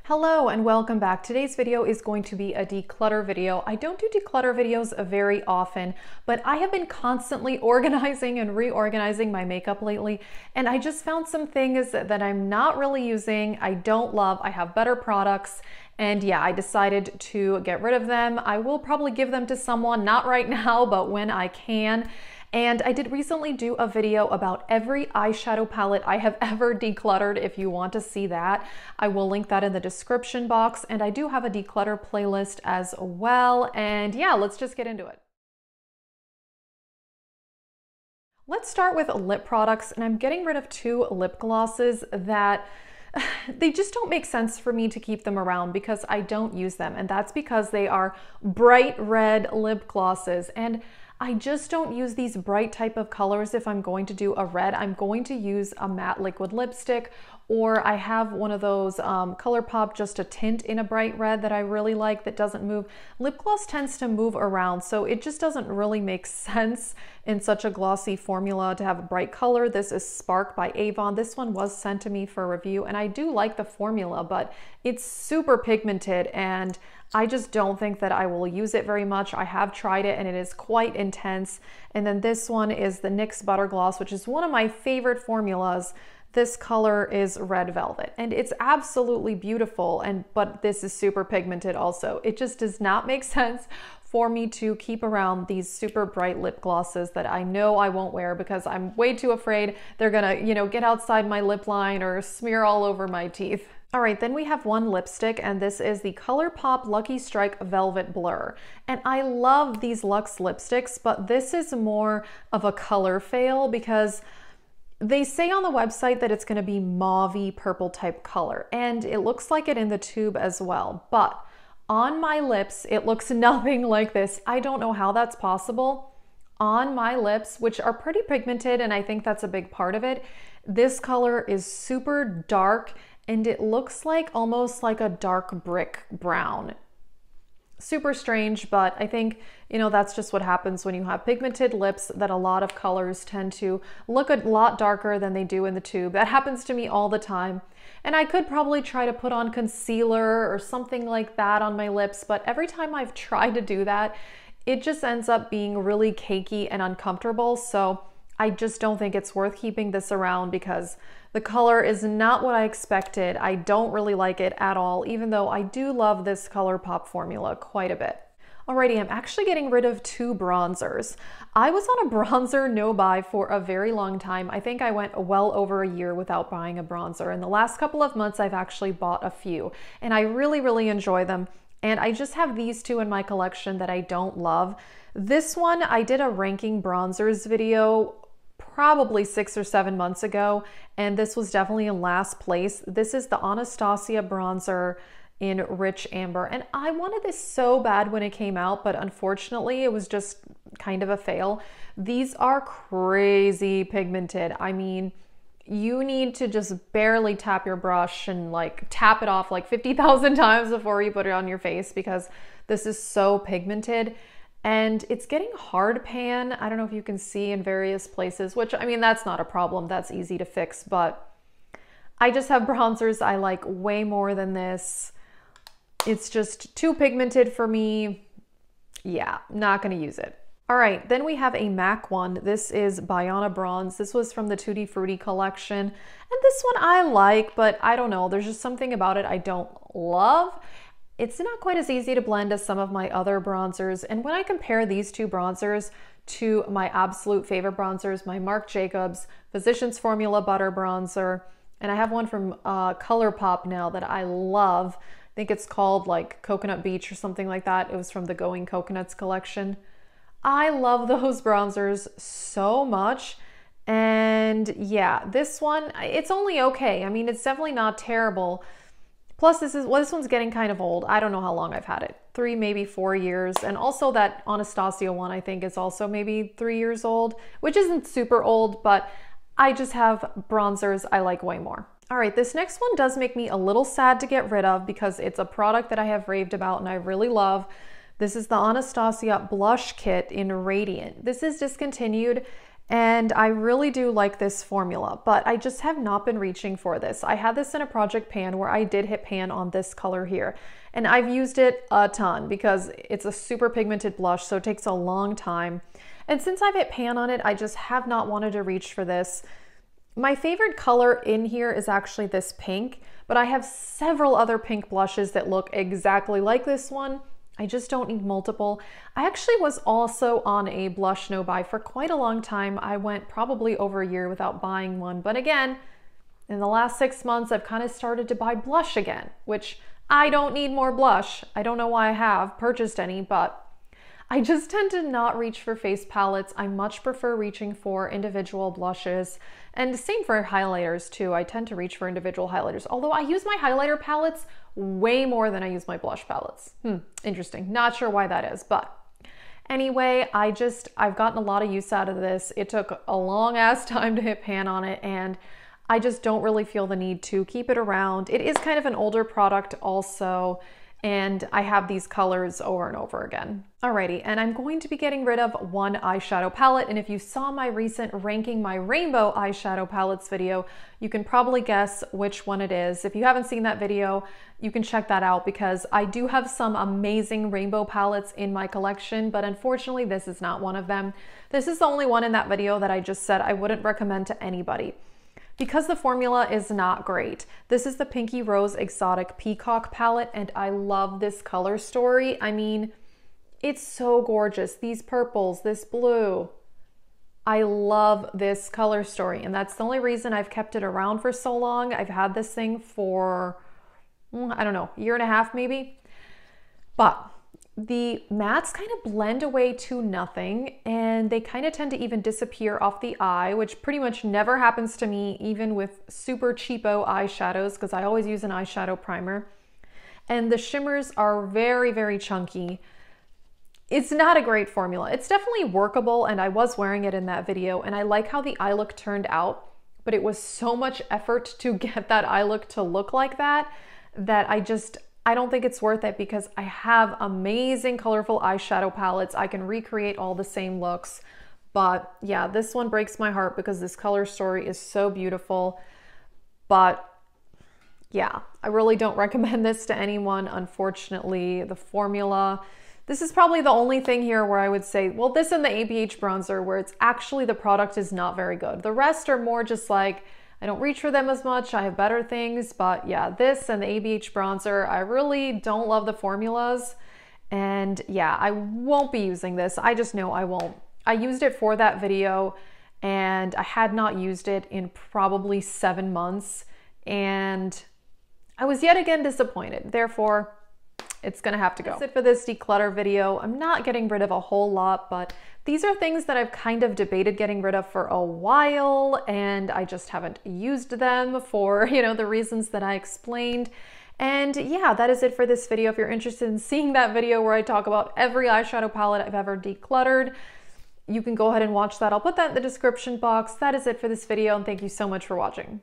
Hello and welcome back. Today's video is going to be a declutter video. I don't do declutter videos very often, but I have been constantly organizing and reorganizing my makeup lately, and I just found some things that I'm not really using, I don't love, I have better products, and yeah, I decided to get rid of them. I will probably give them to someone, not right now, but when I can. And I did recently do a video about every eyeshadow palette I have ever decluttered. If you want to see that, I will link that in the description box. And I do have a declutter playlist as well. And yeah, let's just get into it. Let's start with lip products. And I'm getting rid of two lip glosses that they just don't make sense for me to keep them around because I don't use them. And that's because they are bright red lip glosses. And I just don't use these bright type of colors if I'm going to do a red. I'm going to use a matte liquid lipstick, or I have one of those ColourPop just a tint in a bright red that I really like that doesn't move. Lip gloss tends to move around, so it just doesn't really make sense in such a glossy formula to have a bright color. This is Spark by Avon. This one was sent to me for review, and I do like the formula, but it's super pigmented and I just don't think that I will use it very much. I have tried it and it is quite intense. And then this one is the NYX Butter Gloss, which is one of my favorite formulas. This color is Red Velvet and it's absolutely beautiful, but this is super pigmented also. It just does not make sense for me to keep around these super bright lip glosses that I know I won't wear because I'm way too afraid they're gonna, get outside my lip line or smear all over my teeth. All right, then we have one lipstick, and this is the ColourPop Lucky Strike Velvet Blur. And I love these Luxe lipsticks, but this is more of a color fail because they say on the website that it's gonna be mauve-y purple type color, and it looks like it in the tube as well. But on my lips, it looks nothing like this. I don't know how that's possible. On my lips, which are pretty pigmented, and I think that's a big part of it, this color is super dark, and it looks like almost like a dark brick brown. Super strange, but I think, that's just what happens when you have pigmented lips, that a lot of colors tend to look a lot darker than they do in the tube. That happens to me all the time. And I could probably try to put on concealer or something like that on my lips, but every time I've tried to do that, it just ends up being really cakey and uncomfortable. So I just don't think it's worth keeping this around because the color is not what I expected. I don't really like it at all, even though I do love this ColourPop formula quite a bit. Alrighty, I'm actually getting rid of two bronzers. I was on a bronzer no-buy for a very long time. I think I went well over a year without buying a bronzer. In the last couple of months, I've actually bought a few, and I really, really enjoy them. And I just have these two in my collection that I don't love. This one, I did a ranking bronzers video probably 6 or 7 months ago, and this was definitely in last place. This is the Anastasia bronzer in Rich Amber, and I wanted this so bad when it came out, but unfortunately it was just kind of a fail. These are crazy pigmented. I mean, you need to just barely tap your brush and like tap it off like 50,000 times before you put it on your face because this is so pigmented. And it's getting hard pan. I don't know if you can see in various places, which I mean, that's not a problem. That's easy to fix, but I just have bronzers I like way more than this. It's just too pigmented for me. Yeah, not gonna use it. All right, then we have a MAC one. This is Biana Bronze. This was from the Tutti Frutti collection. And this one I like, but I don't know. There's just something about it I don't love. It's not quite as easy to blend as some of my other bronzers. And when I compare these two bronzers to my absolute favorite bronzers, my Marc Jacobs Physicians Formula Butter Bronzer, and I have one from ColourPop now that I love. I think it's called like Coconut Beach or something like that. It was from the Going Coconuts collection. I love those bronzers so much. And yeah, this one, it's only okay. I mean, it's definitely not terrible. Plus, this one's getting kind of old. I don't know how long I've had it. 3, maybe 4 years. And also that Anastasia one, I think, is also maybe 3 years old, which isn't super old, but I just have bronzers I like way more. All right, this next one does make me a little sad to get rid of because it's a product that I have raved about and I really love. This is the Anastasia Blush Kit in Radiant. This is discontinued And I really do like this formula, but I just have not been reaching for this. I had this in a project pan where I did hit pan on this color here, and I've used it a ton because it's a super pigmented blush, so it takes a long time. And since I've hit pan on it, I just have not wanted to reach for this. My favorite color in here is actually this pink, but I have several other pink blushes that look exactly like this one. I just don't need multiple. I actually was also on a blush no buy for quite a long time. I went probably over a year without buying one, but again, in the last 6 months, I've kind of started to buy blush again, which I don't need more blush. I don't know why I have purchased any, but I just tend to not reach for face palettes. I much prefer reaching for individual blushes, and same for highlighters too. I tend to reach for individual highlighters, although I use my highlighter palettes way more than I use my blush palettes. Interesting. Not sure why that is, but anyway, I've gotten a lot of use out of this. It took a long ass time to hit pan on it, and I just don't really feel the need to keep it around. It is kind of an older product also, and I have these colors over and over again. Alrighty, and I'm going to be getting rid of one eyeshadow palette, and if you saw my recent ranking my rainbow eyeshadow palettes video, you can probably guess which one it is. If you haven't seen that video, you can check that out because I do have some amazing rainbow palettes in my collection, but unfortunately this is not one of them. This is the only one in that video that I just said I wouldn't recommend to anybody, because the formula is not great. This is the Pinky Rose Exotic Peacock palette, and I love this color story. I mean, it's so gorgeous. These purples, this blue. I love this color story, and that's the only reason I've kept it around for so long. I've had this thing for, I don't know, a year and a half maybe. But the mattes kind of blend away to nothing, and they kind of tend to even disappear off the eye, which pretty much never happens to me, even with super cheapo eyeshadows, because I always use an eyeshadow primer. And the shimmers are very, very chunky. It's not a great formula. It's definitely workable, and I was wearing it in that video, and I like how the eye look turned out, but it was so much effort to get that eye look to look like that, that I don't think it's worth it, because I have amazing colorful eyeshadow palettes. I can recreate all the same looks. But yeah, this one breaks my heart because this color story is so beautiful. But yeah, I really don't recommend this to anyone, unfortunately. The formula, this is probably the only thing here where I would say, well, this and the ABH bronzer, where it's actually the product is not very good. The rest are more just like, I don't reach for them as much. I have better things, but yeah, this and the ABH bronzer, I really don't love the formulas. And yeah, I won't be using this. I just know I won't. I used it for that video, and I had not used it in probably 7 months, and I was yet again disappointed. Therefore, it's gonna have to go. That's it for this declutter video. I'm not getting rid of a whole lot, but these are things that I've kind of debated getting rid of for a while, and I just haven't used them for, the reasons that I explained. And yeah, that is it for this video. If you're interested in seeing that video where I talk about every eyeshadow palette I've ever decluttered, you can go ahead and watch that. I'll put that in the description box. That is it for this video, and thank you so much for watching.